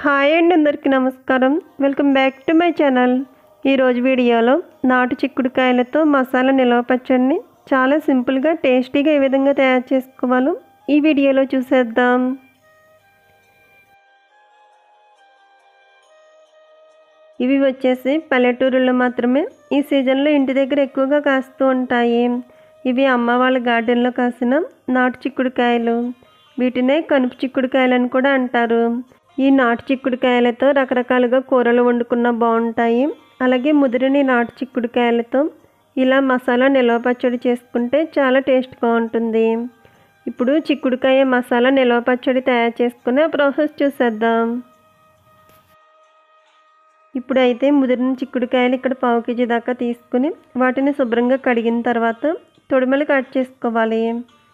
Hi అండి, అందరికీ నమస్కారం. Welcome back to my channel. ఈరోజు వీడియోలో నాటు చిక్కుడుకాయలతో మసాలా నిల్వ పచ్చడిని చాలా సింపుల్గా టేస్టీగా ఏ విధంగా తయారు చేసుకోవాలో ఈ వీడియోలో చూసేద్దాం. ఇవి వచ్చేసి పల్లెటూరులో మాత్రమే ఈ సీజన్లో ఇంటి దగ్గర ఎక్కువగా కాస్తూ ఉంటాయి. ఇవి అమ్మ వాళ్ళ గార్డెన్లో కాసిన నాటు చిక్కుడుకాయలు. వీటినే కనుపు చిక్కుడుకాయలని కూడా అంటారు. ఈ నాటు చిక్కుడుకాయలతో రకరకాలుగా కూరలు వండుకున్న బాగుంటాయి. అలాగే ముదిరిని నాటు చిక్కుడుకాయలతో ఇలా మసాలా నిల్వ పచ్చడి చేసుకుంటే చాలా టేస్ట్గా ఉంటుంది. ఇప్పుడు చిక్కుడుకాయ మసాలా నిల్వ పచ్చడి తయారు చేసుకునే ప్రాసెస్ చూసేద్దాం. ఇప్పుడైతే ముదిరిన చిక్కుడుకాయలు ఇక్కడ 1/2 కేజీ దాకా తీసుకుని వాటిని శుభ్రంగా కడిగిన తర్వాత తొడిమలు కట్ చేసుకోవాలి.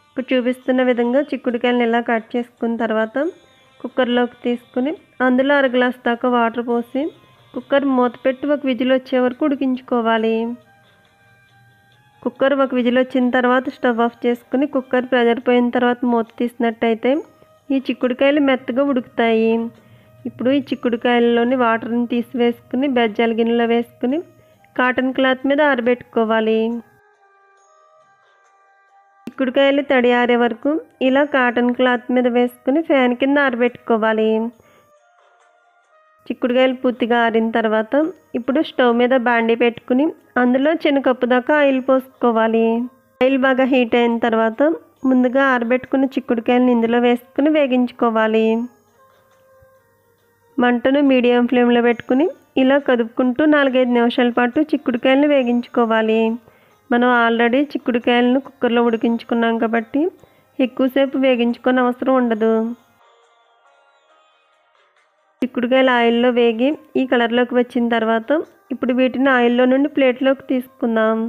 ఇప్పుడు చూపిస్తున్న విధంగా చిక్కుడుకాయలను ఇలా కట్ చేసుకున్న తర్వాత కుక్కర్లోకి తీసుకుని అందులో 1/2 గ్లాస్ దాకా వాటర్ పోసి కుక్కర్ మూత పెట్టి 1 విజిల్ వచ్చే వరకు ఉడికించుకోవాలి. కుక్కర్ 1 విజిల్ వచ్చిన తర్వాత స్టవ్ ఆఫ్ చేసుకుని కుక్కర్ ప్రెజర్ పోయిన తర్వాత మూత తీసినట్టయితే ఈ చిక్కుడుకాయలు మెత్తగా ఉడుకుతాయి. ఇప్పుడు ఈ చిక్కుడుకాయల్లోని వాటర్ని తీసివేసుకుని బెజ్జాల గిన్నెలో వేసుకుని కాటన్ క్లాత్ మీద ఆరబెట్టుకోవాలి. చిక్కుడుకాయలు తడి ఆరే వరకు ఇలా కాటన్ క్లాత్ మీద వేసుకుని ఫ్యాన్ కింద ఆరబెట్టుకోవాలి. చిక్కుడుకాయలు పూర్తిగా ఆరిన తర్వాత ఇప్పుడు స్టవ్ మీద బాండీ పెట్టుకుని అందులో చిన్న కప్పు దాకా ఆయిల్ పోసుకోవాలి. ఆయిల్ బాగా హీట్ అయిన తర్వాత ముందుగా ఆరబెట్టుకున్న చిక్కుడుకాయలను ఇందులో వేసుకుని వేగించుకోవాలి. మంటను మీడియం ఫ్లేమ్లో పెట్టుకుని ఇలా కదుపుకుంటూ 4-5 నిమిషాల పాటు చిక్కుడుకాయలను వేగించుకోవాలి. మనం ఆల్రెడీ చిక్కుడుకాయలను కుక్కర్లో ఉడికించుకున్నాం కాబట్టి ఎక్కువసేపు వేగించుకునే అవసరం ఉండదు. చిక్కుడుకాయలు ఆయిల్లో వేగి ఈ కలర్లోకి వచ్చిన తర్వాత ఇప్పుడు వీటిని ఆయిల్లో నుండి ప్లేట్లోకి తీసుకుందాం.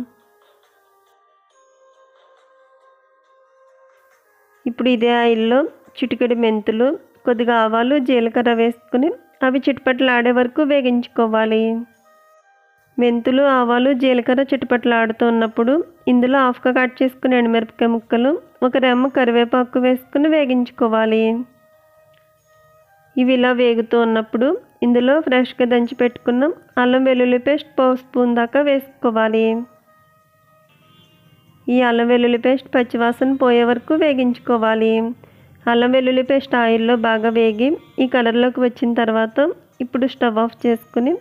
ఇప్పుడు ఇదే ఆయిల్లో చిటికెడు మెంతులు, కొద్దిగా ఆవాలు, జీలకర్ర వేసుకుని అవి చిటపటలాడే వరకు వేగించుకోవాలి. మెంతులు, ఆవాలు, జీలకర్ర చిటపటలాడుతున్నప్పుడు ఇందులో హాఫ్గా కట్ చేసుకుని ఎండుమిరపకాయ ముక్కలు, 1 రెమ్మ కరివేపాకు వేసుకుని వేగించుకోవాలి. ఇవి ఇలా వేగుతూ ఉన్నప్పుడు ఇందులో ఫ్రెష్గా దంచి పెట్టుకున్న అల్లం వెల్లుల్లి పేస్ట్ 1 స్పూన్ దాకా వేసుకోవాలి. ఈ అల్లం వెల్లుల్లి పేస్ట్ పచ్చివాసన పోయే వరకు వేగించుకోవాలి. అల్లం వెల్లుల్లి పేస్ట్ ఆయిల్లో బాగా వేగి ఈ కలర్లోకి వచ్చిన తర్వాత ఇప్పుడు స్టవ్ ఆఫ్ చేసుకుని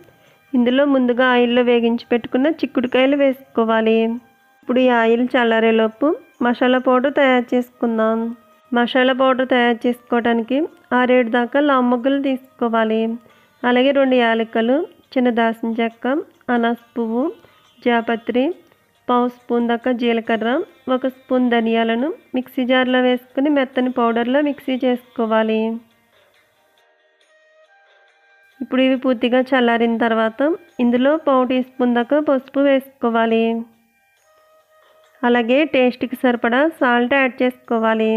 ఇందులో ముందుగా ఆయిల్లో వేగించి పెట్టుకున్న చిక్కుడుకాయలు వేసుకోవాలి. ఇప్పుడు ఈ ఆయిల్ చల్లారేలోపు మసాలా పౌడర్ తయారు చేసుకుందాం. మసాలా పౌడర్ తయారు చేసుకోవడానికి 6-7 దాకా లాంబొగ్గులు తీసుకోవాలి. అలాగే 2 యాలకులు, చిన్న దాల్చిన చెక్క, అనాస పువ్వు, జాపత్రి, 1/2 స్పూన్ దాకా జీలకర్ర, 1 స్పూన్ ధనియాలను మిక్సీ జార్లో వేసుకుని మెత్తని పౌడర్లో మిక్సీ చేసుకోవాలి. ఇప్పుడు ఇవి పూర్తిగా చల్లారిన తర్వాత ఇందులో 1/2 టీ స్పూన్ దాకా పసుపు వేసుకోవాలి. అలాగే టేస్ట్కి సరిపడా సాల్ట్ యాడ్ చేసుకోవాలి.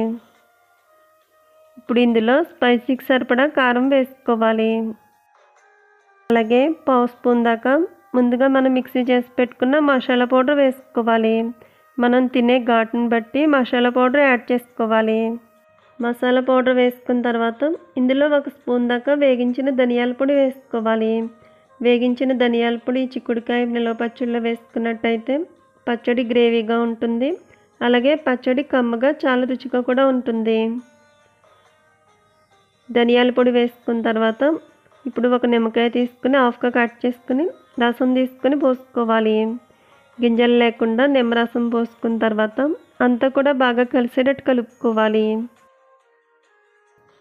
ఇప్పుడు ఇందులో స్పైసీకి సరిపడా కారం వేసుకోవాలి. అలాగే 1/2 స్పూన్ దాకా ముందుగా మనం మిక్సీ చేసి పెట్టుకున్న మసాలా పౌడర్ వేసుకోవాలి. మనం తినే ఘాటుని బట్టి మసాలా పౌడర్ యాడ్ చేసుకోవాలి. మసాలా పౌడర్ వేసుకున్న తర్వాత ఇందులో 1 స్పూన్ దాకా వేగించిన ధనియాల పొడి వేసుకోవాలి. వేగించిన ధనియాల పొడి చిక్కుడుకాయ నిల్వ పచ్చడిలో వేసుకున్నట్టయితే పచ్చడి గ్రేవీగా ఉంటుంది. అలాగే పచ్చడి కమ్మగా చాలా రుచిగా కూడా ఉంటుంది. ధనియాల పొడి వేసుకున్న తర్వాత ఇప్పుడు 1 నిమ్మకాయ తీసుకుని హాఫ్గా కట్ చేసుకుని రసం తీసుకుని పోసుకోవాలి. గింజలు లేకుండా నిమ్మరసం పోసుకున్న తర్వాత అంతా కూడా బాగా కలిసేటట్టు కలుపుకోవాలి.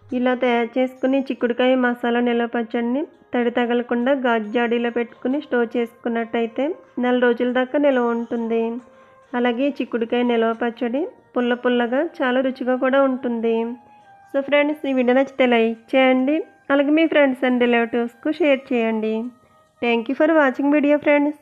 ఇలా తయారు చేసుకుని చిక్కుడుకాయ మసాలా నిల్వ పచ్చడిని తడి తగలకుండా గాజు జాడీలో పెట్టుకుని స్టోర్ చేసుకున్నట్టయితే 4 రోజుల దాకా నిల్వ ఉంటుంది. అలాగే చిక్కుడుకాయ నిల్వ పచ్చడి పుల్ల పుల్లగా చాలా రుచిగా కూడా ఉంటుంది. సో ఫ్రెండ్స్, ఈ వీడియో నచ్చితే లైక్ చేయండి. అలాగే మీ ఫ్రెండ్స్ అండ్ రిలేటివ్స్కు షేర్ చేయండి. Thank you for watching video friends.